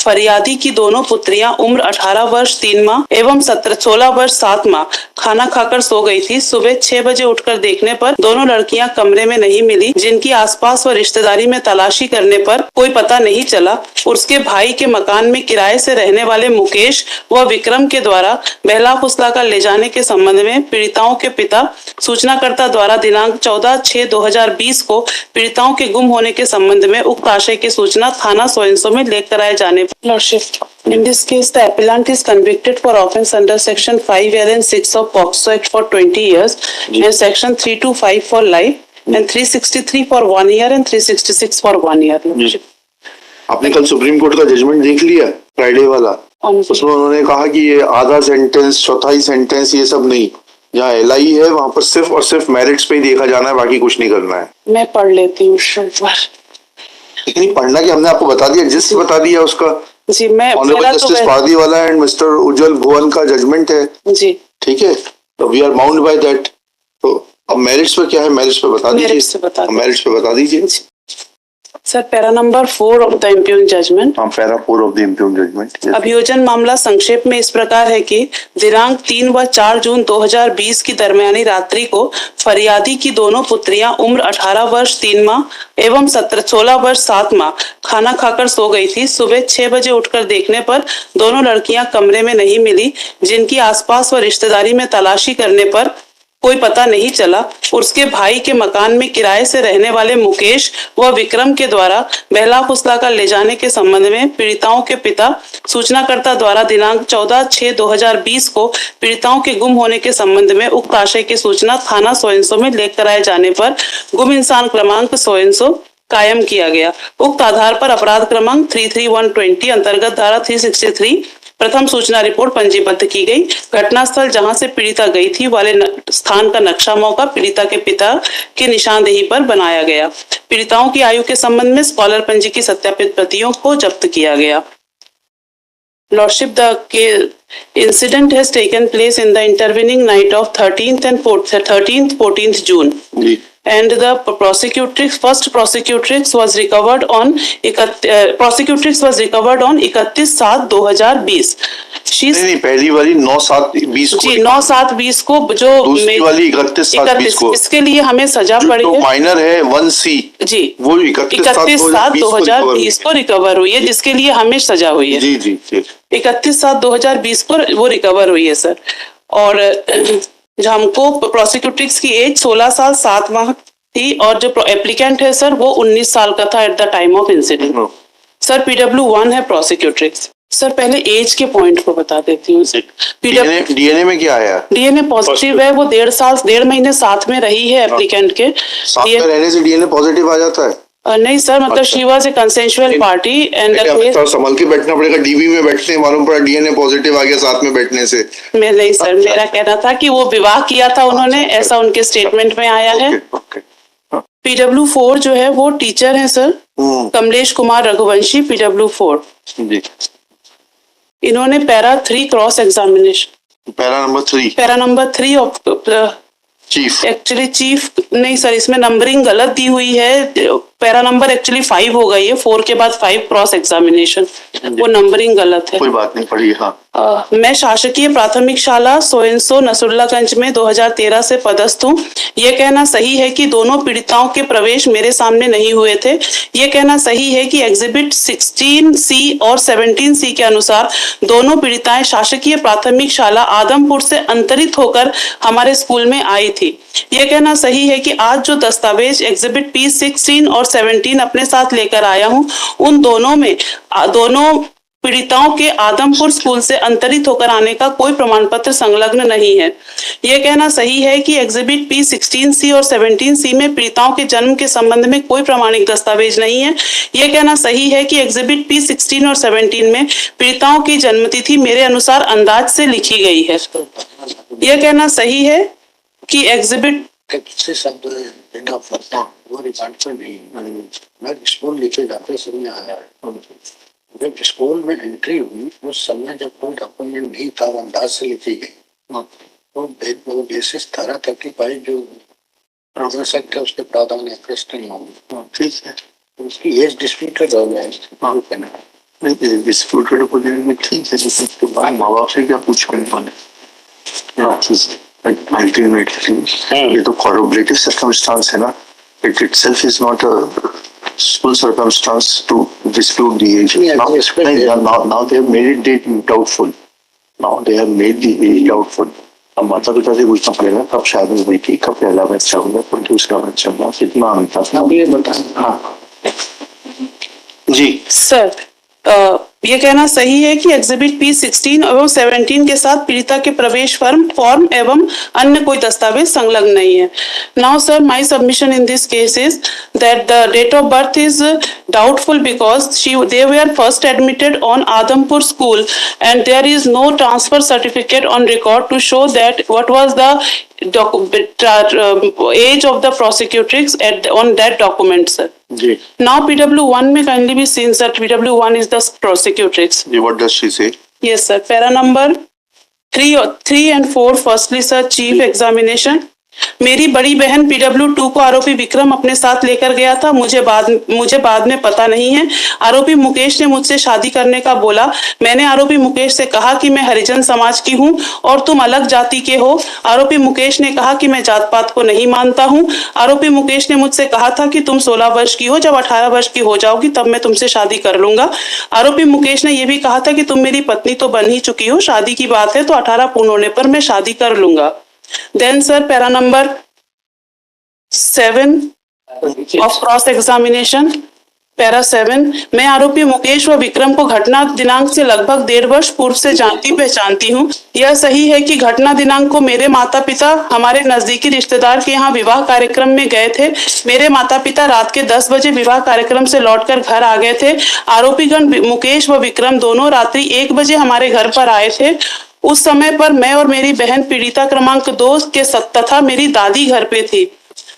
फरियादी की दोनों पुत्रियां उम्र 18 वर्ष 3 माह एवं 16 वर्ष 7 माह खाना खाकर सो गई थी। सुबह 6 बजे उठकर देखने पर दोनों लड़कियां कमरे में नहीं मिली, जिनकी आसपास व रिश्तेदारी में तलाशी करने पर कोई पता नहीं चला। उसके भाई के मकान में किराए से रहने वाले मुकेश व विक्रम के द्वारा बहला फुसला कर ले जाने के संबंध में पीड़िताओं के पिता सूचनाकर्ता द्वारा दिनांक 14/6/2020 को पीड़िताओं के गुम होने के संबंध में उक्त आशय की सूचना थाना सोयनसो में लेकर आए जाने पर Lordship, in this case, the appellant is convicted for offence under Section 5L and 6 of POCSO Act for 20 years and Section 325 for life and 363 for 1 year and 366 for 1 year. आपने कल सुप्रीम कोर्ट का judgement देख लिया Friday वाला? उसमें उन्होंने कहा कि ये आधा सेंटेंस, चौथाई सेंटेंस, ये सब नहीं, जहाँ LI है वहाँ पर सिर्फ और सिर्फ मेरिट्स पे ही देखा जाना है, बाकी कुछ नहीं करना है। मैं पढ़ लेती हूँ। लेकिन पढ़ना कि हमने आपको बता दिया, जिस बता दिया उसका जी। मैं honourable justice Pardiwala and mister Ujjwal Bhuvan का जजमेंट है जी, ठीक है, तो we are bound by that. तो अब मेरिट्स पे क्या है, मेरिट्स पे बता दीजिए। मेरिट्स पे बता दीजिए sir. Para number 4 of the impugned judgment. हाँ, para 4 of the impugned judgment. अभियोजन मामला संक्षेप में इस प्रकार है कि दिनांक 3 व 4 जून 2020 की दरमियानी रात्रि को फरियादी की दोनों पुत्रियां उम्र 18 वर्ष 3 माह एवं 16 वर्ष 7 माह खाना खाकर सो गई थी। सुबह 6 बजे उठकर देखने पर दोनों लड़कियां कमरे में नहीं मिली, जिनकी आसपास व रिश्तेदारी में तलाशी करने पर कोई पता नहीं चला। उसके भाई के मकान में किराए से रहने वाले मुकेश व विक्रम के द्वारा बहला फुसला कर ले जाने के संबंध में पीड़िताओं के पिता सूचनाकर्ता द्वारा दिनांक 14/6/2020 को पीड़िताओं के गुम होने के संबंध में उक्त आशय की सूचना थाना सोयनसो में लेकर आए जाने पर गुम इंसान क्रमांक सोयनसो कायम किया गया। उक्त आधार पर अपराध क्रमांक 33120 अंतर्गत धारा 363 प्रथम सूचना रिपोर्ट पंजीबद्ध की गई। घटनास्थल जहां से पीड़िता गई थी वाले स्थान का नक्शा मौका पीड़िता के पिता की निशानदेही पर बनाया गया। पीड़िताओं की आयु के संबंध में स्कॉलर पंजी की सत्यापित प्रतियों को जब्त किया गया। Lordship, the incident has taken place in the intervening night of 13th and 14th June. And the first prosecutrix was recovered on 31/7/2020. नहीं, पहली वाली 9/7/20 को। जी, 9/7/20 को। जो दूसरी वाली 31/7/20 को। इसके लिए हमें सजा पड़ी है। माइनर है 1C जी, वो 31/7/2020 को रिकवर हुई है, जिसके लिए हमें सजा हुई है। जी जी, 31/7/2020 को वो रिकवर हुई है सर। और जो हमको प्रोसिक्यूट्रिक्स की एज 16 साल 7 माह थी और जो एप्लीकेंट है सर वो 19 साल का था at the time of incident. Sir PW1 है प्रोसिक्यूट्रिक्स। सर पहले एज के पॉइंट को बता देती हूँ। डीएनए में क्या आया? डीएनए पॉजिटिव है। वो 1.5 महीने साथ में रही है एप्लीकेंट के। साथ में रहने से डीएनए पॉजिटिव आ जाता है? नहीं सर, मतलब she was a consensual party and संभल के बैठना पड़ेगा। डीबी में बैठने मालूम पड़ा डीएनए पॉजिटिव आ गया साथ में बैठने से। मैं नहीं सर, मेरा कहना था कि वो विवाह किया था उन्होंने, ऐसा उनके स्टेटमेंट में आया है। PW4 जो है वो टीचर है सर, कमलेश कुमार रघुवंशी PW4 जी। इन्होंने para 3 cross examination, para number 3 of chief. Actually chief नहीं सर, इसमें नंबरिंग गलत दी हुई है। पैरा नंबर एक्चुअली 5 हो गई है, 4 के बाद 5 क्रॉस एग्जामिनेशन, वो नंबरिंग गलत है। कोई बात नहीं, पढ़िए। हाँ, मैं शासकीय प्राथमिक शाला सोयनसो नसरुल्लागंज में 2013 से पदस्थ हूँ। ये कहना सही है कि दोनों पीड़िताओं के प्रवेश मेरे सामने नहीं हुए थे। ये कहना सही है कि एग्जिबिट 16C और 17C के अनुसार दोनों पीड़िताएं शासकीय प्राथमिक शाला आदमपुर से अंतरित होकर हमारे स्कूल में आई थी। ये कहना सही है कि आज जो दस्तावेज एग्जिबिट P16 और 17 अपने साथ लेकर आया हूँ, उन दोनों में दोनों पीड़िताओं के आदमपुर स्कूल से अंतरित होकर आने का कोई प्रमाण पत्र संलग्न नहीं है। यह कहना सही है कि एग्जिबिट P16C और 17C में पीड़िताओं के जन्म के संबंध में कोई प्रमाणिक दस्तावेज नहीं है। यह कहना सही है कि एग्जिबिट P16 और 17 में पीड़िताओं की जन्मतिथि मेरे अनुसार अंदाज से लिखी गई है। यह कहना सही है कि एग्जिबिट स्कूल लेके जाते समय आया, जब स्कूल में एंट्री हुई उस समय जब कोई डॉक्यूमेंट नहीं था, अंदाज से लिखी गई, तो बेसिस 35 जो प्रोग्रेस एक्ट है उसके प्रावधान प्रश्न नहीं होंगे। ठीक है, उसकी एज डिस्प्यूटेड हो गया। डिस्प्यूटेड पोजीशन में ठीक है, लेकिन उसके बाद माँ बाप से क्या पूछ कर ये तो corroborative circumstance है ना, it itself is not a full circumstance to dispute the age. Now they have made it doubtful. Now they have made the age doubtful. अब माता पिता से पूछना पड़ेगा कब शादी हुई थी, कब पहला बच्चा हुआ, कब दूसरा बच्चा हुआ, कितना अंतर था। अब ये बता। हाँ जी सर, ये कहना सही है कि एग्जिबिट P16 एवं 17 के साथ पीड़िता के प्रवेश फॉर्म एवं अन्य कोई दस्तावेज संलग्न नहीं है। Now sir, my submission in this case is that the date of birth is doubtful because they were first admitted on Adhampur school and there is no transfer certificate on record to show that what was the age of the prosecutrix on that document, sir. जी Now PW1 में kindly be seen, sir. PW1 is the prosecutrix. Ji what does she say? Yes, sir. Para number 3 and 4. Firstly, sir, chief examination. मेरी बड़ी बहन PW2 को आरोपी विक्रम अपने साथ लेकर गया था। मुझे बाद में पता नहीं है। आरोपी मुकेश ने मुझसे शादी करने का बोला। मैंने आरोपी मुकेश से कहा कि मैं हरिजन समाज की हूँ और तुम अलग जाति के हो। आरोपी मुकेश ने कहा कि मैं जात पात को नहीं मानता हूँ। आरोपी मुकेश ने मुझसे कहा था कि तुम 16 वर्ष की हो, जब 18 वर्ष की हो जाओगी तब मैं तुमसे शादी कर लूंगा। आरोपी मुकेश ने यह भी कहा था कि तुम मेरी पत्नी तो बन ही चुकी हो, शादी की बात है तो 18 पूर्ण होने पर मैं शादी कर लूंगा। Then sir, para number 7 of cross examination, para 7, मैं आरोपी मुकेश व विक्रम को घटना दिनांक से लगभग 1.5 वर्ष पूर्व से जानती पहचानती हूँ। यह सही है कि घटना दिनांक को मेरे माता पिता हमारे नजदीकी रिश्तेदार के यहाँ विवाह कार्यक्रम में गए थे। मेरे माता पिता रात के 10 बजे विवाह कार्यक्रम से लौटकर घर आ गए थे। आरोपीगण मुकेश व विक्रम दोनों रात्रि 1 बजे हमारे घर पर आए थे। उस समय पर मैं और मेरी बहन पीड़िता क्रमांक 2 के तथा मेरी दादी घर पे थी।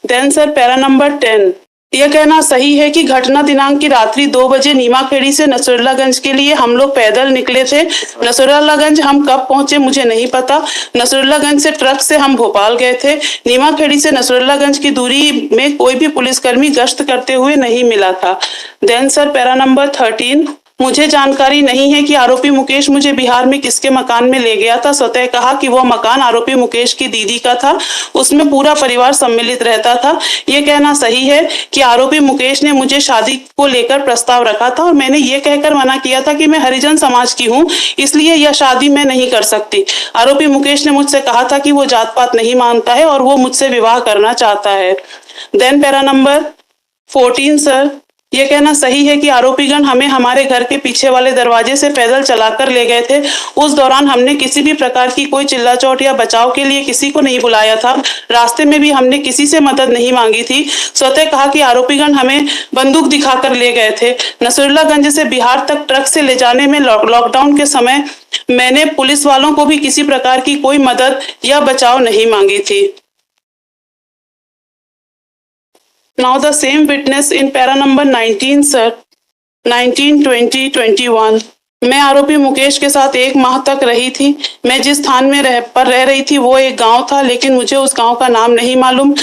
देन सर, पैरा नंबर 10, यह कहना सही है कि घटना दिनांक की रात्रि 2 बजे नीमाखेड़ी से नसरुल्लागंज के लिए हम लोग पैदल निकले थे। नसरुल्लागंज हम कब पहुंचे मुझे नहीं पता। नसरुल्लागंज से ट्रक से हम भोपाल गए थे। नीमाखेड़ी से नसरुल्लागंज की दूरी में कोई भी पुलिसकर्मी गश्त करते हुए नहीं मिला था। देन सर, पैरा नंबर 13, मुझे जानकारी नहीं है कि आरोपी मुकेश मुझे बिहार में किसके मकान में ले गया था। स्वतः कहा कि वह मकान आरोपी मुकेश की दीदी का था, उसमें पूरा परिवार सम्मिलित रहता था। यह कहना सही है कि आरोपी मुकेश ने मुझे शादी को लेकर प्रस्ताव रखा था और मैंने ये कहकर मना किया था कि मैं हरिजन समाज की हूँ, इसलिए यह शादी मैं नहीं कर सकती। आरोपी मुकेश ने मुझसे कहा था कि वो जात पात नहीं मानता है और वो मुझसे विवाह करना चाहता है। देन पैरा नंबर 14 सर, यह कहना सही है कि आरोपीगण हमें हमारे घर के पीछे वाले दरवाजे से पैदल चलाकर ले गए थे। उस दौरान हमने किसी भी प्रकार की कोई चिल्ला चोट या बचाव के लिए किसी को नहीं बुलाया था। रास्ते में भी हमने किसी से मदद नहीं मांगी थी। स्वतः कहा कि आरोपीगण हमें बंदूक दिखाकर ले गए थे। नसरुल्लागंज से बिहार तक ट्रक से ले जाने में लॉकडाउन के समय मैंने पुलिस वालों को भी किसी प्रकार की कोई मदद या बचाव नहीं मांगी थी। Now the same witness in para number 19 sir, 19, 20, 21, मैं आरोपी मुकेश के साथ 1 माह तक रही थी। मैं जिस स्थान में रह रही थी वो एक गांव था, लेकिन मुझे उस गांव का नाम नहीं मालूम।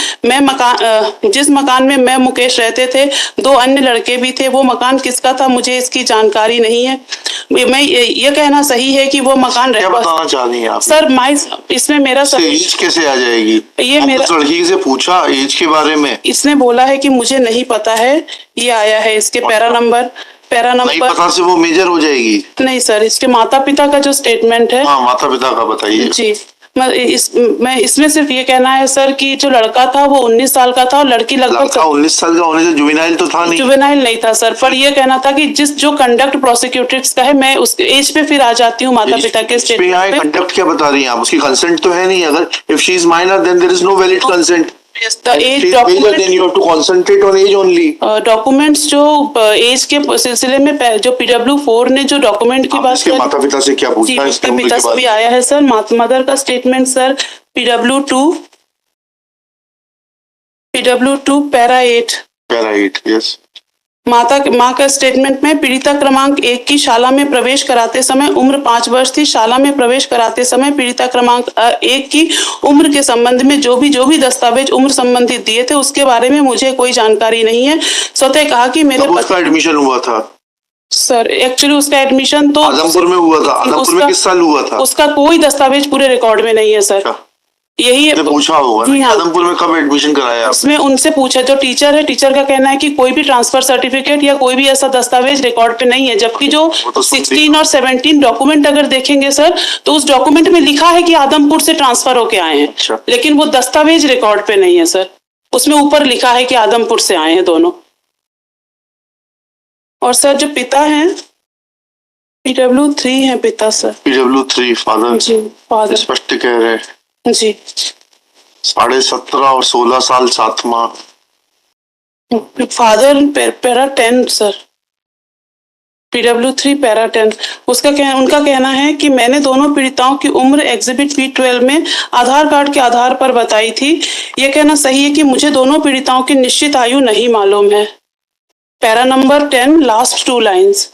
जिस मकान में मैं मुकेश रहते थे 2 अन्य लड़के भी थे। वो मकान किसका था मुझे इसकी जानकारी नहीं है। मैं ये कहना सही है कि वो मकान क्या बताना चाह रही हैं आप? सर, इसमें मेरा एज कैसे आ जाएगी? ये मेरा लड़की से पूछा एज के बारे में, इसने बोला है कि मुझे नहीं पता है। ये आया है इसके पैरा नंबर नहीं पता से वो मेजर हो जाएगी? नहीं सर, इसके माता पिता का जो स्टेटमेंट है। हाँ, माता पिता का बताइए जी। मैं इसमें सिर्फ ये कहना है सर कि जो लड़का था वो 19 साल का था और लड़की लगभग 19 साल का होने से जुवेनाइल तो था नहीं। जुवेनाइल नहीं था सर, पर ये कहना था कि जो कंडक्ट प्रोसिक्यूट्रिक्स का है, मैं उस एज पे फिर आ जाती हूँ माता पिता के स्टेटमेंट पे। कंडक्ट क्या बता रही हैं आप? उसकी कंसेंट तो है नहीं। अगर if she is minor then there is no valid consent. The age document, then you have to concentrate on age only. Documents जो एज के सिलसिले में जो PW4 ने जो डॉक्यूमेंट की बात की, माता पिता से क्या पूछा? इसके पिता से भी आया है सर। मदर का statement sir PW2 para 8 yes. माँ का स्टेटमेंट में पीड़िता क्रमांक 1 की शाला में प्रवेश कराते समय उम्र 5 वर्ष थी। शाला में प्रवेश कराते समय पीड़िता क्रमांक 1 की उम्र के संबंध में जो भी दस्तावेज उम्र संबंधित दिए थे उसके बारे में मुझे कोई जानकारी नहीं है। स्वतः कहा कि मेरे उसका एडमिशन हुआ था। सर एक्चुअली उसका एडमिशन तो आदमपुर में हुआ था। आदमपुर में किस साल हुआ था? उसका कोई दस्तावेज पूरे रिकॉर्ड में नहीं है सर। अच्छा। यही आपने पूछा होगा जी ना, हाँ। आदमपुर में कब एडमिशन कराया आपने? इसमें उनसे पूछा, जो टीचर है, टीचर का कहना है कि कोई भी ट्रांसफर सर्टिफिकेट या कोई भी ऐसा दस्तावेज रिकॉर्ड पे नहीं है, जबकि जो वो तो 16 और 17 डॉक्यूमेंट अगर देखेंगे सर तो उस डॉक्यूमेंट में लिखा है कि आदमपुर से ट्रांसफर होके आए हैं। अच्छा। लेकिन वो दस्तावेज रिकॉर्ड पे नहीं है सर, उसमें ऊपर लिखा है कि आदमपुर से आए हैं दोनों। और सर जो पिता हैं PW3 हैं पिता सर। PW3 फादर जी फादर। स्पष्ट कह रहे हैं। जी 17.5 और 16 साल 7 माह। Father para 10 sir, PW3 para 10। उनका कहना है कि मैंने दोनों पीड़िताओं की उम्र एग्जिबिट P12 में आधार कार्ड के आधार पर बताई थी। यह कहना सही है कि मुझे दोनों पीड़िताओं की निश्चित आयु नहीं मालूम है। Para number 10 last 2 lines.